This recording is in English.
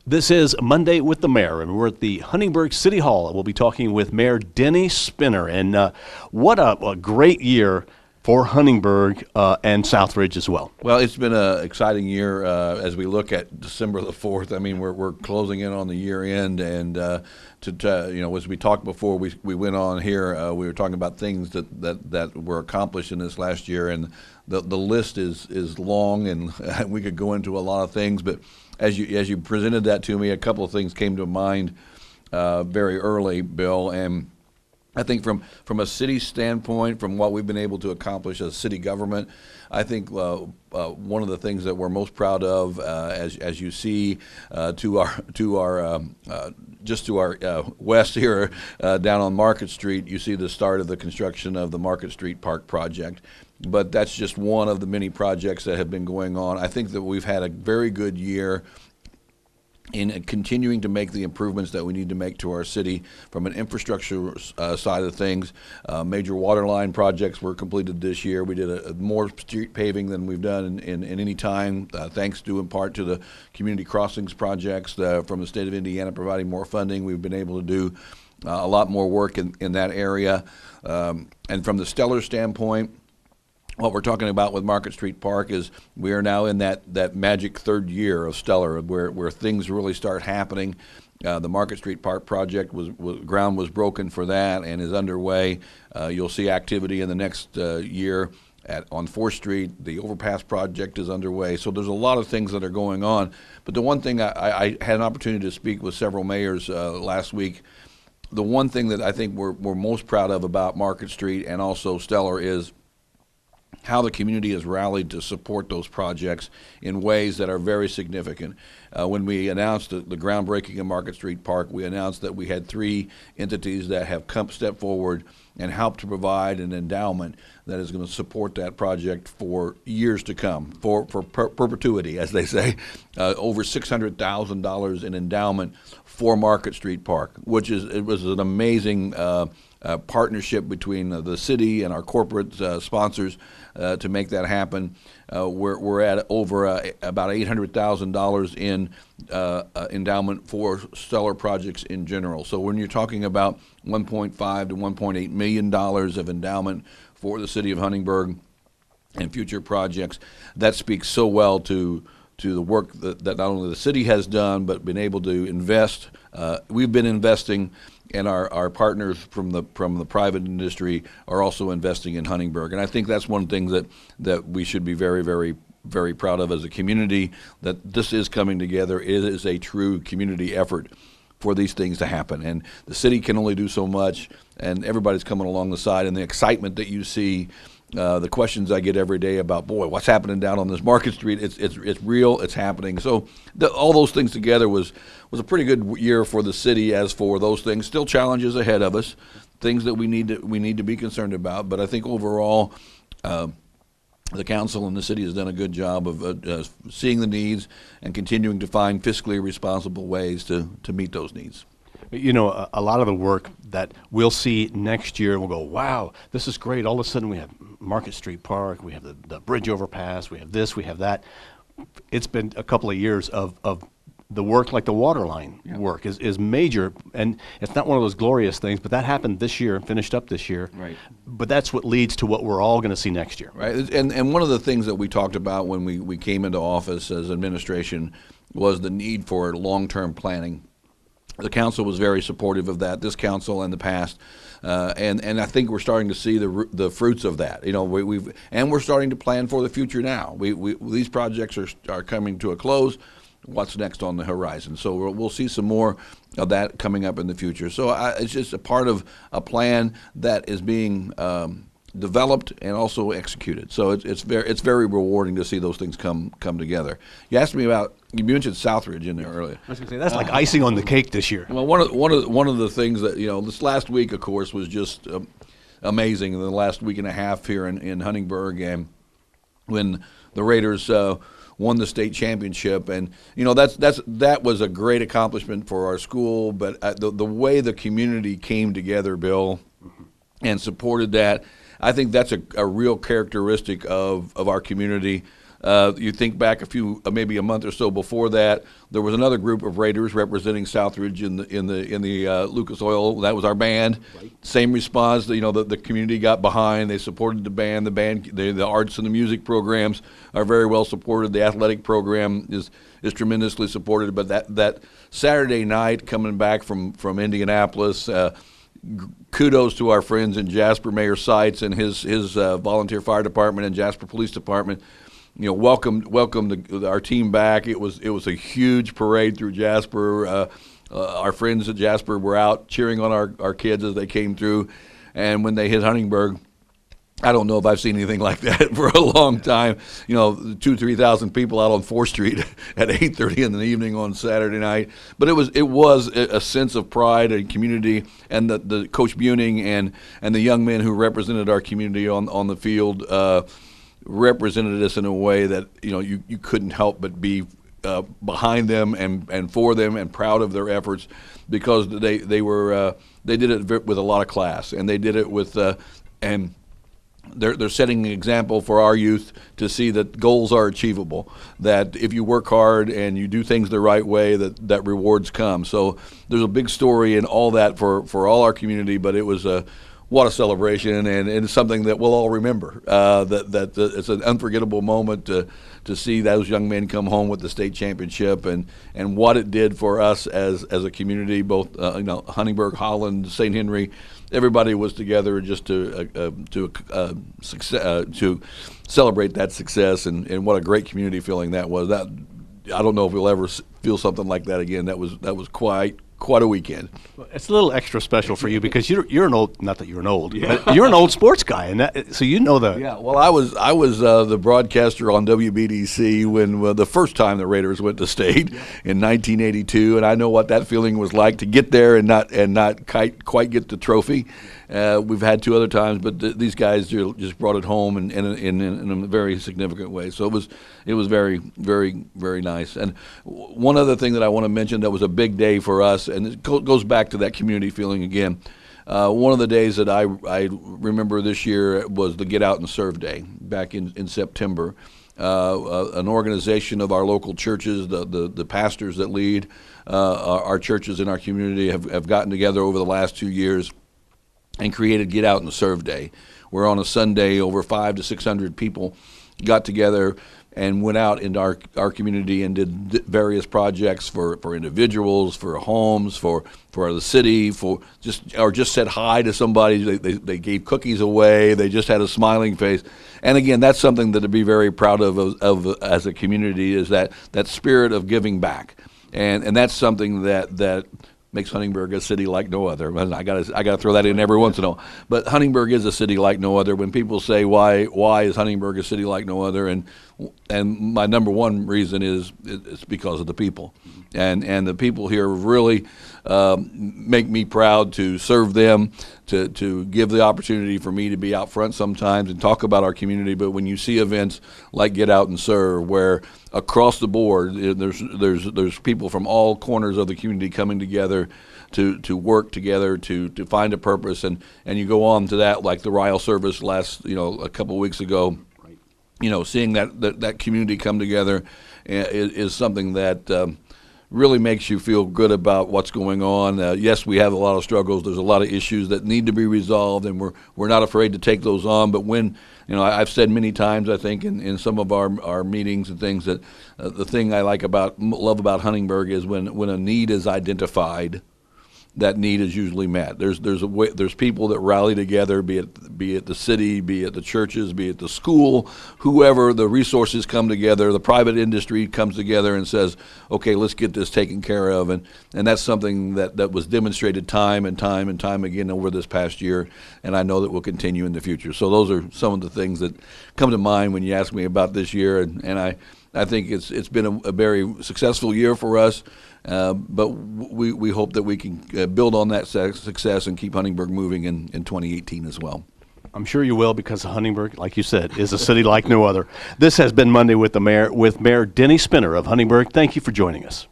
This is Monday with the Mayor, and we're at the Huntingburg City Hall. We'll be talking with Mayor Denny Spinner. And what a great year for Huntingburg and Southridge as well. Well, it's been an exciting year as we look at December the 4th. I mean, we're closing in on the year end, and as we talked before, we went on here. We were talking about things that were accomplished in this last year, and the list is long, and we could go into a lot of things. But as you presented that to me, a couple of things came to mind very early, Bill, and I think from a city standpoint, from what we've been able to accomplish as city government, I think one of the things that we're most proud of, as you see to our west here, down on Market Street, you see the start of the construction of the Market Street Park project. But that's just one of the many projects that have been going on. I think that we've had a very good year in continuing to make the improvements that we need to make to our city from an infrastructure side of things. Major water line projects were completed this year. We did more street paving than we've done in any time, thanks due in part to the community crossings projects from the state of Indiana providing more funding. We've been able to do a lot more work in that area. And from the Stellar standpoint, what we're talking about with Market Street Park is we are now in that magic third year of Stellar, where things really start happening. The Market Street Park project ground was broken for that and is underway. You'll see activity in the next year on 4th Street. The overpass project is underway. So there's a lot of things that are going on. But the one thing I had an opportunity to speak with several mayors last week. The one thing that I think we're most proud of about Market Street and also Stellar is how the community has rallied to support those projects in ways that are very significant. When we announced the groundbreaking of Market Street Park, we announced that we had 3 entities that have stepped forward and helped to provide an endowment that is going to support that project for years to come, for perpetuity, as they say. Over $600,000 in endowment for Market Street Park, it was an amazing partnership between the city and our corporate sponsors to make that happen. We're at over about $800,000 in endowment for Stellar projects in general. So when you're talking about $1.5 to $1.8 million of endowment for the city of Huntingburg and future projects, that speaks so well to the work that not only the city has done, but been able to invest. We've been investing, and our partners from the private industry are also investing in Huntingburg. And I think that's one thing that we should be very, very, very proud of as a community, that this is coming together. It is a true community effort for these things to happen. And the city can only do so much, and everybody's coming along the side. And the excitement that you see, the questions I get every day about, boy, what's happening down on this Market Street? It's real. It's happening. So all those things together was a pretty good year for the city. As for those things, still challenges ahead of us, things that we need to be concerned about. But I think overall, the council and the city has done a good job of seeing the needs and continuing to find fiscally responsible ways to meet those needs. You know, a lot of the work that we'll see next year, we'll go, wow, this is great. All of a sudden we have Market Street Park, we have the bridge overpass, we have this, we have that. It's been a couple of years of the work, like the water line work is major, and it's not one of those glorious things, but that happened this year and finished up this year. Right. But that's what leads to what we're all going to see next year. Right. And one of the things that we talked about when we came into office as administration was the need for long-term planning. The council was very supportive of that, this council and the past, and I think we're starting to see the fruits of that. You know, we're starting to plan for the future now. These projects are coming to a close. What's next on the horizon? So we'll see some more of that coming up in the future. So it's just a part of a plan that is being developed and also executed. So it's very rewarding to see those things come together. You asked me about, you mentioned Southridge in there earlier. I was going to say, that's like icing on the cake this year. Well, one of the things that, this last week, of course, was just amazing. The last week and a half here in Huntingburg, and when the Raiders won the state championship, and that was a great accomplishment for our school. But the way the community came together, Bill, and supported that, I think that's a real characteristic of our community. You think back maybe a month or so before that, there was another group of Raiders representing Southridge in the Lucas Oil. That was our band. Right. Same response. The community got behind. They supported the band. The arts and the music programs are very well supported. The athletic program is tremendously supported. But that Saturday night, coming back from Indianapolis. Kudos to our friends in Jasper, Mayor Seitz and his volunteer fire department and Jasper Police Department. Welcomed our team back. It was a huge parade through Jasper. Our friends at Jasper were out cheering on our kids as they came through, and when they hit Huntingburg, I don't know if I've seen anything like that for a long time. 2,000-3,000 people out on 4th Street at 8:30 in the evening on Saturday night. But it was a sense of pride and community, and the Coach Buning and the young men who represented our community on the field represented us in a way that you couldn't help but be behind them and for them and proud of their efforts, because they did it with a lot of class, and they did it with and they're setting an example for our youth to see that goals are achievable, that if you work hard and you do things the right way, that rewards come. So there's a big story in all that for all our community, but it was what a celebration, and it's something that we'll all remember. It's an unforgettable moment to see those young men come home with the state championship, and what it did for us as a community, both Huntingburg, Holland, St. Henry. Everybody was together just to celebrate that success, and what a great community feeling that was. That I don't know if we'll ever feel something like that again. That was quite a weekend. It's a little extra special for you because you're an old, not that you're an old, but you're an old sports guy, and so the. Yeah, well, I was the broadcaster on WBDC when the first time the Raiders went to state in 1982, and I know what that feeling was like to get there and not quite get the trophy. We've had 2 other times, but these guys just brought it home in a very significant way. So it was very, very, very nice. And one other thing that I want to mention that was a big day for us, and it goes back to that community feeling again. One of the days that I remember this year was the Get Out and Serve Day back in September. An organization of our local churches, the pastors that lead our churches in our community have gotten together over the last 2 years and created Get Out and Serve Day, where on a Sunday over 500 to 600 people got together and went out into our community and did various projects for individuals, for homes, for the city, just said hi to somebody. They gave cookies away. They just had a smiling face. And again, that's something that to be very proud of as a community, is that spirit of giving back, and that's something that makes Huntingburg a city like no other. I gotta throw that in every once in a while. But Huntingburg is a city like no other. When people say why is Huntingburg a city like no other, and my number one reason is it's because of the people, and the people here really make me proud to serve them, to give the opportunity for me to be out front sometimes and talk about our community. But when you see events like Get Out and Serve, where across the board there's people from all corners of the community coming together to work together to find a purpose, and you go on to that, like the Ryle service a couple of weeks ago. Seeing that community come together is something that really makes you feel good about what's going on. Yes, we have a lot of struggles. There's a lot of issues that need to be resolved, and we're not afraid to take those on. But when, I've said many times, I think in some of our meetings and things, that the thing I love about Huntingburg is when a need is identified, that need is usually met. There's people that rally together, be it the city, be it the churches, be it the school, whoever. The resources come together, the private industry comes together and says, okay, let's get this taken care of, and that's something that was demonstrated time and time and time again over this past year, and I know that will continue in the future. So those are some of the things that come to mind when you ask me about this year, and I think it's been a very successful year for us. But we hope that we can build on that success and keep Huntingburg moving in 2018 as well. I'm sure you will, because Huntingburg, like you said, is a city like no other. This has been Monday with Mayor Denny Spinner of Huntingburg. Thank you for joining us.